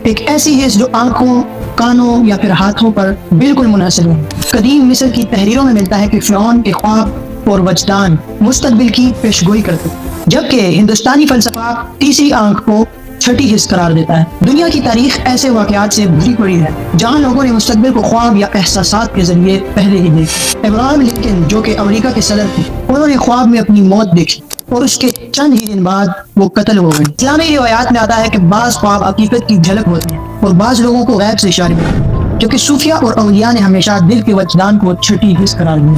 ایک ایسی حس جو آنکھوں، کانوں یا پھر ہاتھوں پر بالکل منحصر ہے۔ قدیم مصر کی تحریروں میں ملتا ہے کہ فرعون کے خواب اور وجدان مستقبل کی پیشگوئی کرتے، جبکہ ہندوستانی فلسفہ تیسری آنکھ کو چھٹی حس قرار دیتا ہے۔ دنیا کی تاریخ ایسے واقعات سے بھری پڑی ہے جہاں لوگوں نے مستقبل کو خواب یا احساسات کے ذریعے پہلے ہی دیکھا۔ ابراہم لنکن جو کہ امریکہ کے صدر تھے، انہوں نے خواب میں اپنی موت دیکھی اور اس کے چند ہی دن بعد وہ قتل ہو گئے۔ اسلامی روایات میں آتا ہے کہ بعض خواب حقیقت کی جھلک ہوتے ہیں اور بعض لوگوں کو غیب سے اشارے ملتے ہیں، کیونکہ صوفیہ اور اولیاء نے ہمیشہ دل کے وجدان کو چھٹی حس قرار دیا۔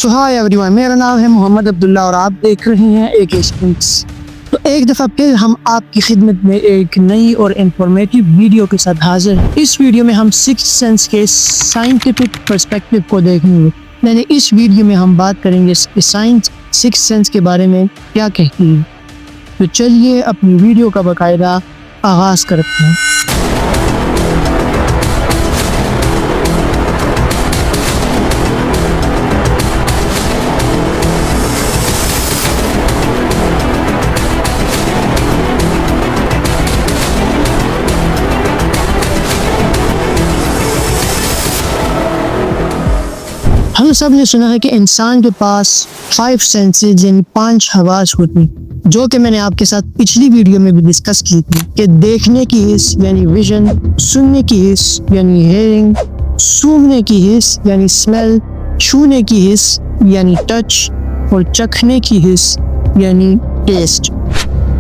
ہائی ایوری ون، میرا نام ہے محمد عبداللہ اور آپ دیکھ رہے ہیں ایک ایکسپیرینس۔ تو ایک دفعہ پھر ہم آپ کی خدمت میں ایک نئی اور انفارمیٹیو ویڈیو کے ساتھ حاضر ہیں۔ اس ویڈیو میں ہم سکس سینس کے سائنٹیفک پرسپیکٹیو کو دیکھیں گے، یعنی اس ویڈیو میں ہم بات کریں گے کہ سائنس سکس سینس کے بارے میں کیا کہتی ہے۔ تو چلیے اپنی ویڈیو کا باقاعدہ آغاز کرتے ہیں۔ ہم سب نے سنا ہے کہ انسان کے پاس 5 سینسز یعنی 5 حواس ہوتی ہیں، جو کہ میں نے آپ کے ساتھ پچھلی ویڈیو میں بھی ڈسکس کی تھی کہ دیکھنے کی حس یعنی ویژن، سننے کی حس یعنی ہیئرنگ، سونگھنے کی حس یعنی اسمیل، چھونے کی حس یعنی ٹچ اور چکھنے کی حس یعنی ٹیسٹ۔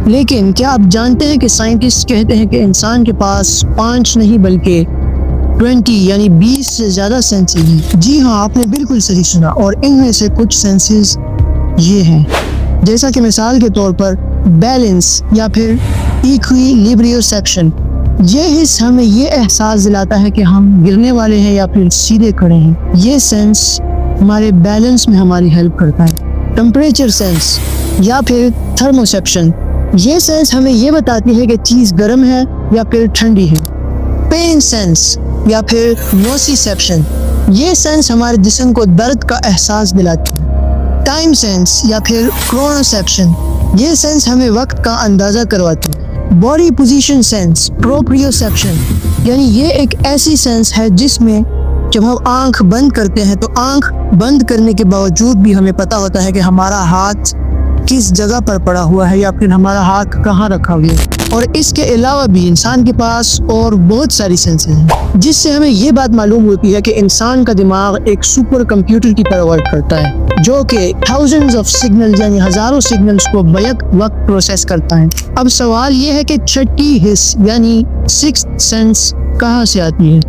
لیکن کیا آپ جانتے ہیں کہ سائنٹسٹ کہتے ہیں کہ انسان کے پاس 5 نہیں بلکہ 20 یعنی 20 سے زیادہ سینسز ہیں؟ جی ہاں، آپ نے بالکل صحیح سنا، اور ان میں سے کچھ سینسز یہ ہیں، جیسا کہ مثال کے طور پر بیلنس یا پھر ایکویلیبریوسیپشن۔ یہ حس ہمیں یہ احساس دلاتا ہے کہ ہم گرنے والے ہیں یا پھر سیدھے کھڑے ہیں۔ یہ سینس ہمارے بیلنس میں ہماری ہیلپ کرتا ہے۔ ٹمپریچر سینس یا پھر تھرموسیپشن، یہ سینس ہمیں یہ بتاتی ہے کہ چیز گرم ہے یا پھر ٹھنڈی ہے۔ پین سینس یا پھر نوسیسیپشن، یہ سینس ہمارے جسم کو درد کا احساس دلاتی ہے۔ ٹائم سینس یا پھر کرونوسیپشن، یہ سینس ہمیں وقت کا اندازہ کرواتی ہے۔ باڈی پوزیشن سینس پروپریوسیپشن، یعنی یہ ایک ایسی سینس ہے جس میں جب ہم آنکھ بند کرتے ہیں تو آنکھ بند کرنے کے باوجود بھی ہمیں پتہ ہوتا ہے کہ ہمارا ہاتھ کس جگہ پر پڑا ہوا ہے یا پھر ہمارا ہاتھ کہاں رکھا ہوا ہے۔ اور اس کے علاوہ بھی انسان کے پاس اور بہت ساری سینسز ہیں، جس سے ہمیں یہ بات معلوم ہوتی ہے کہ انسان کا دماغ ایک سپر کمپیوٹر کی طرح ورک کرتا ہے، جو کہ thousands of signals یعنی ہزاروں سگنلز کو بیک وقت پروسیس کرتا ہے۔ اب سوال یہ ہے کہ چھٹی حس یعنی سکستھ سینس کہاں سے آتی ہے؟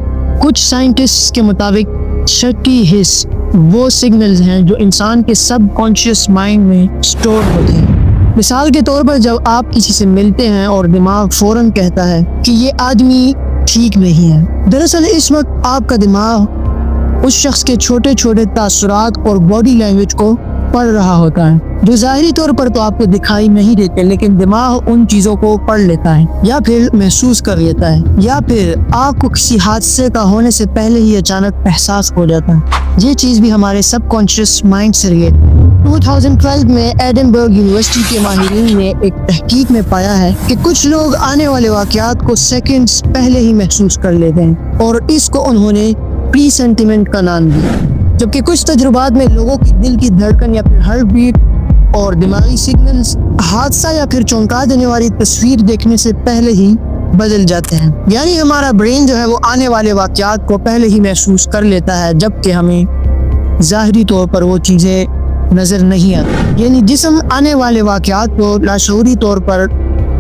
کچھ سائنٹسٹ کے مطابق چھٹی حس وہ سگنلز ہیں جو انسان کے سب کانشیس مائنڈ میں سٹور ہوتے ہیں۔ مثال کے طور پر جب آپ کسی سے ملتے ہیں اور دماغ فوراً کہتا ہے کہ یہ آدمی ٹھیک نہیں ہے، دراصل اس وقت آپ کا دماغ اس شخص کے چھوٹے چھوٹے تاثرات اور باڈی لینگویج کو پڑھ رہا ہوتا ہے، جو ظاہری طور پر تو آپ کو دکھائی نہیں دیتے، لیکن دماغ ان چیزوں کو پڑھ لیتا ہے یا پھر محسوس کر لیتا ہے، یا پھر آپ کو کسی حادثے کا ہونے سے پہلے ہی اچانک احساس ہو جاتا ہے۔ یہ چیز بھی ہمارے سب کانشیس مائنڈ سے ریلیٹڈ ہے۔ 2012 میں ایڈنبرگ یونیورسٹی کے ماہرین نے ایک تحقیق میں پایا ہے کہ کچھ لوگ آنے والے واقعات کو سیکنڈز پہلے ہی محسوس کر لیتے ہیں، اور اس کو انہوں نے پری سینٹیمنٹ کا نام دیا، جبکہ کچھ تجربات میں لوگوں کی دل کی دھڑکن یا پھر ہارٹ بیٹ اور دماغی سگنلز حادثہ یا پھر چونکا دینے والی تصویر دیکھنے سے پہلے ہی بدل جاتے ہیں۔ یعنی ہمارا برین جو ہے وہ آنے والے واقعات کو پہلے ہی محسوس کر لیتا ہے، جبکہ ہمیں ظاہری طور پر وہ چیزیں نظر نہیں آتی۔ یعنی جسم آنے والے واقعات کو لاشعوری طور پر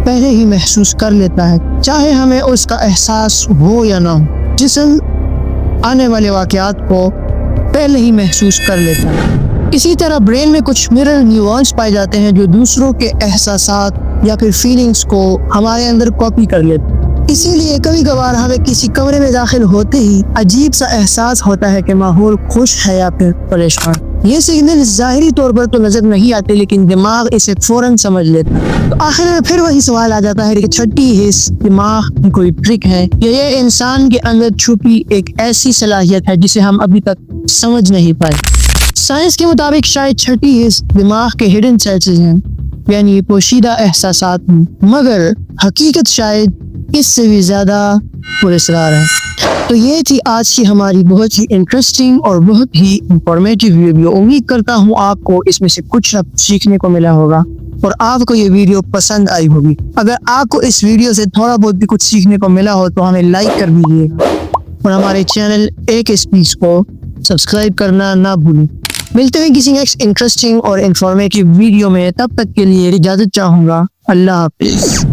پہلے ہی محسوس کر لیتا ہے، چاہے ہمیں اس کا احساس ہو یا نہ ہو۔ جسم آنے والے واقعات کو پہلے ہی محسوس کر لیتا ہے۔ اسی طرح برین میں کچھ مرر نیورونز پائے جاتے ہیں جو دوسروں کے احساسات یا پھر فیلنگز کو ہمارے اندر کاپی کر لیتے ہیں۔ اسی لیے کبھی کبھار ہمیں کسی کمرے میں داخل ہوتے ہی عجیب سا احساس ہوتا ہے کہ ماحول خوش ہے یا پھر پریشان۔ یہ سگنل ظاہری طور پر تو نظر نہیں آتے، لیکن دماغ اسے فوراً سمجھ لیتا ہے۔ تو آخر میں پھر وہی سوال آ جاتا ہے کہ چھٹی حس دماغ کی کوئی ٹرک ہے یا یہ انسان کے اندر چھپی ایک ایسی صلاحیت ہے جسے ہم ابھی تک سمجھ نہیں پائے؟ سائنس کے مطابق شاید چھٹی حس دماغ کے ہڈن سینسز ہیں، یعنی پوشیدہ احساسات ہیں، مگر حقیقت شاید اس سے بھی زیادہ پراسرار ہے۔ تو یہ تھی آج کی ہماری بہت ہی انٹرسٹنگ اور بہت ہی انفارمیٹیو ویڈیو۔ امید کرتا ہوں آپ کو اس میں سے کچھ نہ کچھ سیکھنے کو ملا ہوگا اور آپ کو یہ ویڈیو پسند آئی ہوگی۔ اگر آپ کو اس ویڈیو سے تھوڑا بہت بھی کچھ سیکھنے کو ملا ہو تو ہمیں لائک کر دیجیے اور ہمارے چینل ایک اسپیچ کو سبسکرائب کرنا نہ بھولیں۔ ملتے ہیں کسی نیکسٹ انٹرسٹنگ اور انفارمیٹیو ویڈیو میں، تب تک کے لیے اجازت چاہوں گا۔ اللہ حافظ۔